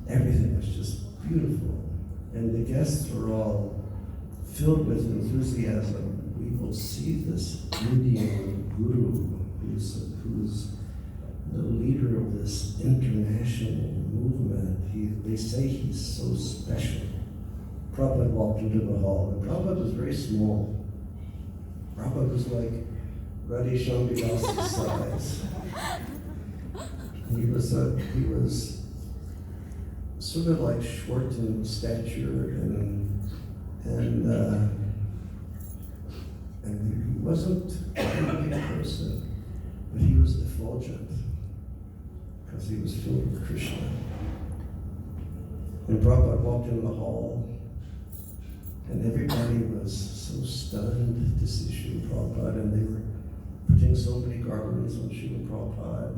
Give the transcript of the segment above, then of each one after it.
everything was just beautiful. And the guests were all filled with enthusiasm. We will see this Indian guru who's the leader of this international movement. They say he's so special. Prabhupada walked into the hall, and Prabhupada was very small. Prabhupada was like Radhe Shambhidas's size. He was sort of like short in stature, and he wasn't a big person, but he was effulgent because he was filled with Krishna. And Prabhupada walked in the hall, and everybody was so stunned to see Srila Prabhupada, and they were putting so many garlands on Srila Prabhupada.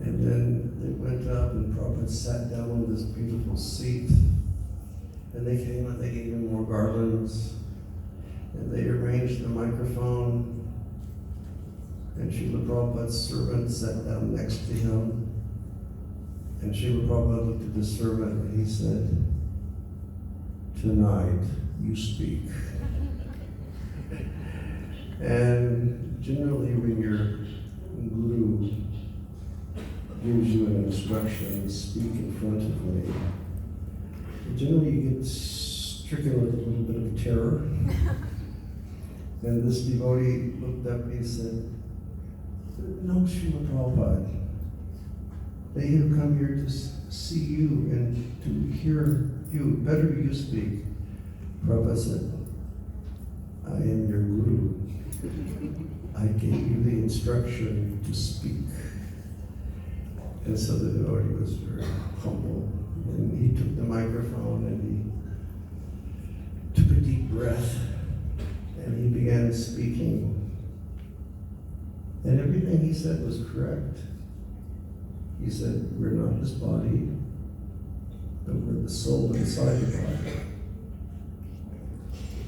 And then they went up, and Prabhupada sat down on this beautiful seat, and they came and they gave him more garlands, and they arranged the microphone, and Srila Prabhupada's servant sat down next to him, and Srila Prabhupada looked at the servant and he said, "Tonight you speak." And generally when your guru gives you an instruction, speak in front of me, generally you get stricken with a little bit of terror. And this devotee looked up and he said, "No, Srila Prabhupada. They have come here to see you and to hear you. Better you speak." Prabhupada said, "I am your guru. I gave you the instruction to speak." And so the devotee was very humble. And he took the microphone and he took a deep breath and he began speaking. And everything he said was correct. He said, "We're not this body, but we're the soul inside the body.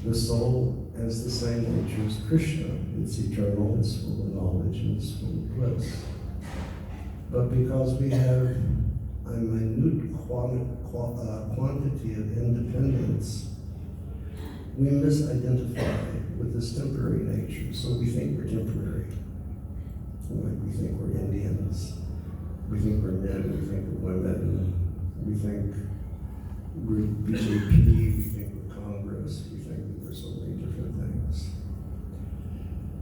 The soul has the same nature as Krishna. It's eternal, it's full of knowledge, and it's full of bliss. But because we have a minute quantity of independence, we misidentify with this temporary nature, so we think we're temporary. Like we think we're Indians, we think we're men, we think we're women, we think we're BJP, we think we're Congress, we think that we're so many different things."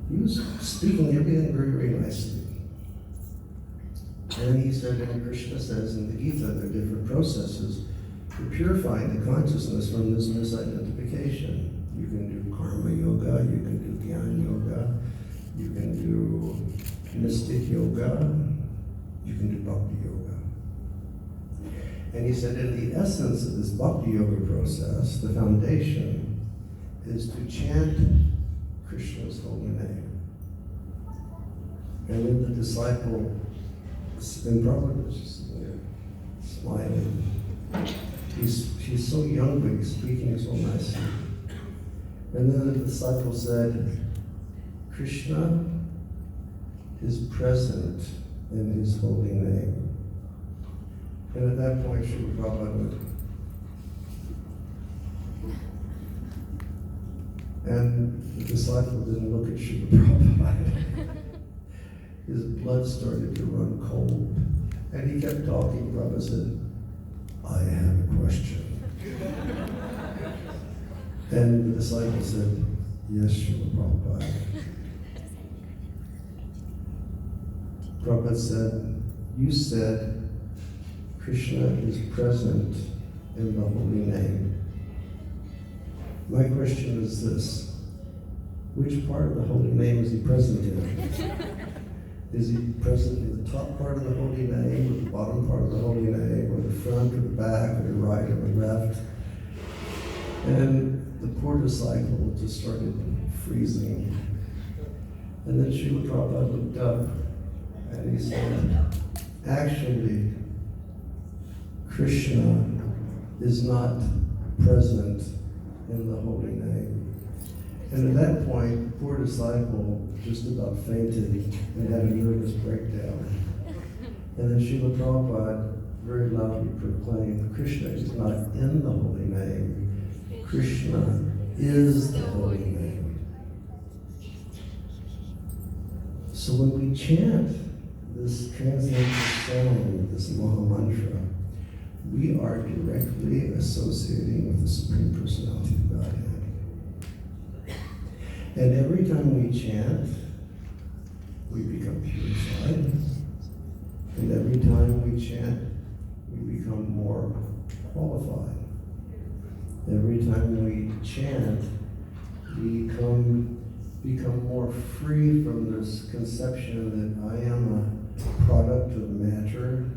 He was speaking everything very, very nicely. And he said, and Krishna says in the Gita, there are different processes for purifying the consciousness from this misidentification. You can do karma yoga, you can do jnana yoga, you can do mystic yoga, you can do bhakti yoga. And he said, in the essence of this bhakti yoga process, the foundation is to chant Krishna's holy name. And then the disciple, and Prabhupada was just sitting there, smiling. He's so young, but he's speaking so nicely. And then the disciple said, "Krishna is present in his holy name." And at that point, Srila Prabhupada went. And the disciple didn't look at Srila Prabhupada. His blood started to run cold. And he kept talking. Prabhupada said, "I have a question." And the disciple said, "Yes, Srila Prabhupada." Prabhupada said, "You said Krishna is present in the holy name. My question is this: which part of the holy name is he present in? Is he present in the top part of the holy name, or the bottom part of the holy name, or the front, or the back, or the right, or the left?" And the poor disciple just started freezing. And then Srila Prabhupada looked up and he said, "Actually, Krishna is not present in the holy name." And at that point, the poor disciple just about fainted and had a nervous breakdown. And then Srila Prabhupada very loudly proclaim, Krishna is not in the holy name. Krishna is the holy name. So when we chant this transcendental sound, this Maha Mantra, we are directly associating with the Supreme Personality of Godhead. And every time we chant, we become purified. And every time we chant, we become more qualified. Every time we chant, we become more free from this conception that I am a product of matter,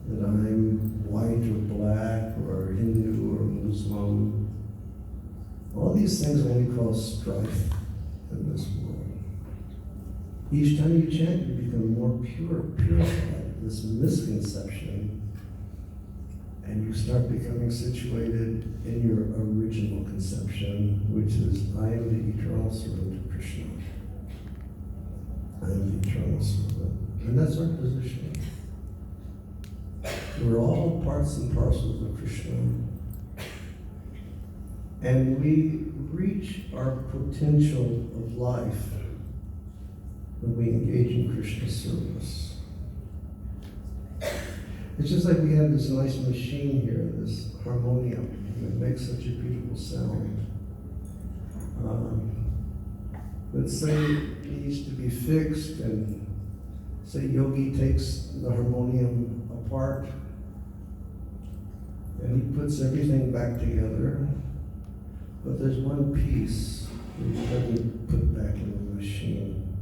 that I'm white or black or Hindu or Muslim. All these things only cause strife in this world. Each time you chant, you become more purified, this misconception, and you start becoming situated in your original conception, which is, I am the eternal servant of Krishna. I am the eternal servant. And that's our position. We're all parts and parcels of Krishna. And we reach our potential of life when we engage in Krishna's service. It's just like we have this nice machine here, this harmonium, that makes such a beautiful sound. But say it needs to be fixed, and say Yogi takes the harmonium apart, and he puts everything back together, but there's one piece that he doesn't put back in the machine.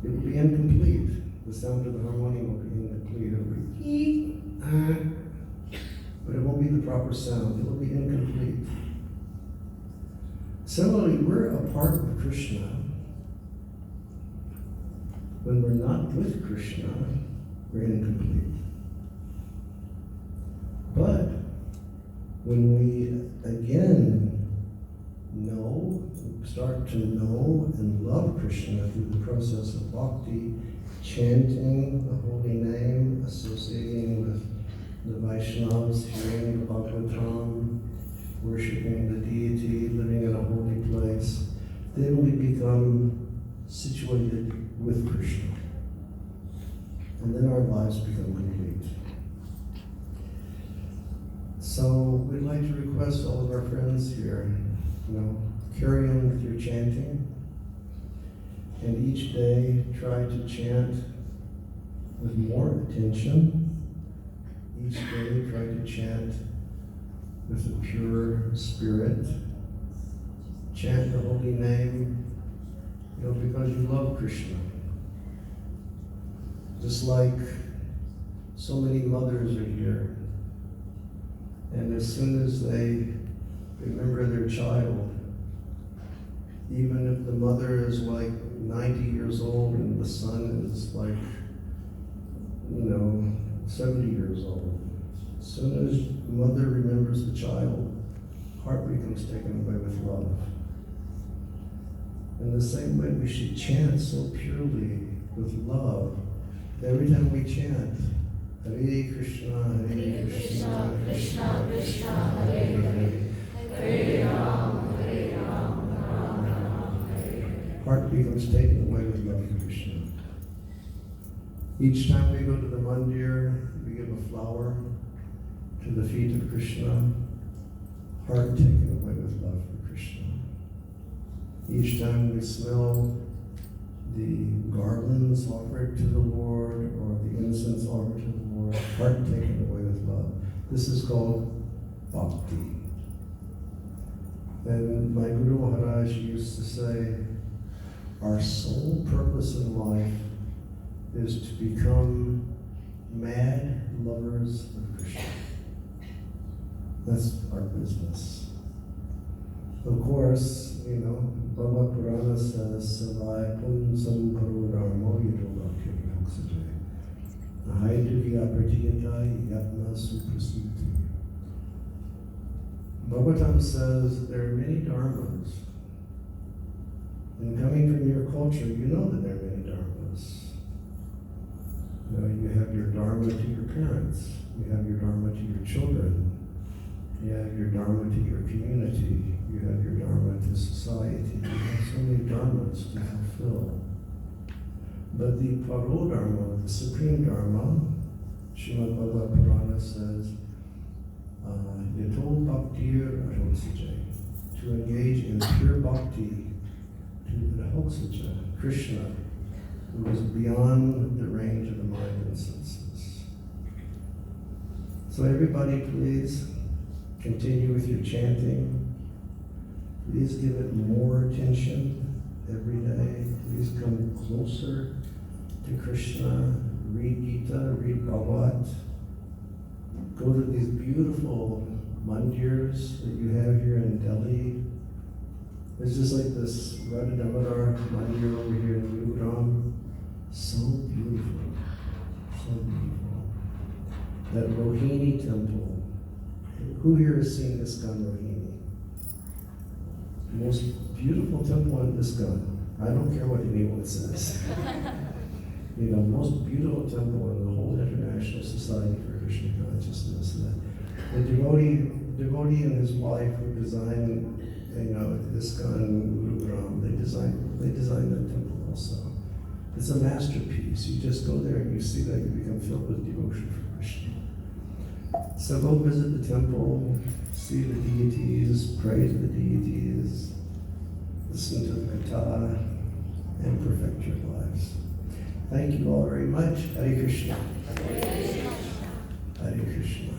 It will be incomplete. The sound of the harmonium will be incomplete. It will be but it won't be the proper sound. It will be incomplete. Similarly, we're a part of Krishna. When we're not with Krishna, we're incomplete. But when we again start to know and love Krishna through the process of bhakti, chanting the holy name, associating with the Vaishnavas, hearing the Bhagavatam, worshiping the deity, living in a holy place, then we become situated with Krishna. And then our lives become complete. So we'd like to request all of our friends here, carry on with your chanting. And each day try to chant with more attention. Each day try to chant with a pure spirit. Chant the holy name, because you love Krishna. Just like so many mothers are here, and as soon as they remember their child, even if the mother is like 90 years old and the son is like, 70 years old, as soon as the mother remembers the child, heart becomes taken away with love. In the same way, we should chant so purely with love. Every time we chant, Hare Krishna, Hare Krishna, Krishna Krishna, Hare Hare, Hare Ram, Hare Ram, Ram Ram, Hare Hare. Heart becomes taken away with love for Krishna. Each time we go to the mandir, we give a flower to the feet of Krishna. Heart taken away with love for Krishna. Each time we smell the garlands offered to the Lord or the incense offered to the Lord, heart taken away with love. This is called bhakti. And my Guru Maharaj used to say, our sole purpose in life is to become mad lovers of Krishna. That's our business. Of course, Bhava Purana says, Savai Pum Samparo Ramo Yadogakya Yoksate. Ahaiduki Apratiyata Yatna Suprasiti. Bhagavatam says there are many dharmas. And coming from your culture, you know that there are many dharmas. You have your dharma to your parents. You have your dharma to your children. You have your dharma to your community. You have your dharma to society. You have so many dharmas to fulfill. But the paro dharma, the supreme dharma, Srimad Bhagavad Purana says, Yato bhaktir arhosaja, to engage in pure bhakti to arhosaja, Krishna, who is beyond the range of the mind and senses. So everybody please continue with your chanting. Please give it more attention every day. Please come closer to Krishna. Read Gita, read Bhagavad. Go to these beautiful mandirs that you have here in Delhi. There's just like this Radha Damodar mandir over here in Gurugram. So beautiful. So beautiful. That Rohini temple. Who here has seen ISKCON Rohini? The most beautiful temple in ISKCON. I don't care what anyone says. You know, most beautiful temple in the whole International Society for Krishna Consciousness. The devotee and his wife who designed, ISKCON Gurugram, they designed that temple also. It's a masterpiece. You just go there and you see that you become filled with devotion for Krishna. So go visit the temple, see the deities, pray to the deities, listen to the katha, and perfect your lives. Thank you all very much. Hare Krishna. Hare Krishna.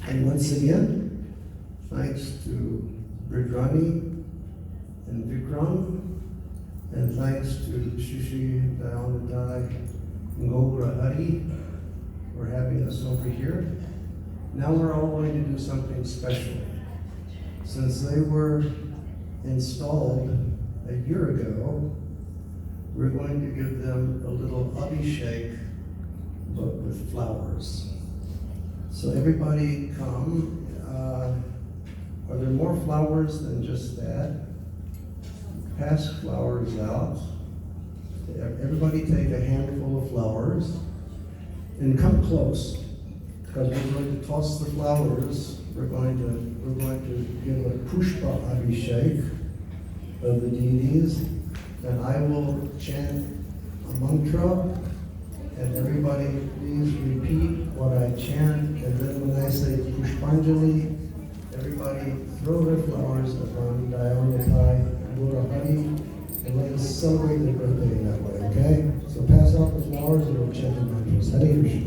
And once again, thanks to Bridrani and Vikram, and thanks to Shishi, Doyal, Nitai, and Gaura Hari for having us over here. Now we're all going to do something special. Since they were installed a year ago, we're going to give them a little abhishek, but with flowers. So everybody come. Are there more flowers than just that? Pass flowers out. Everybody take a handful of flowers and come close, because we're going to toss the flowers. We're going to give a pushpa abhishek of the deities, and I will chant a mantra, and everybody please repeat what I chant, and then when I say Pushpanjali, everybody throw their flowers upon Doyal, Nitai, Gaura Hari, and let us celebrate their birthday that way, okay? So pass out the flowers and we'll chant the mantras. Hare Krishna.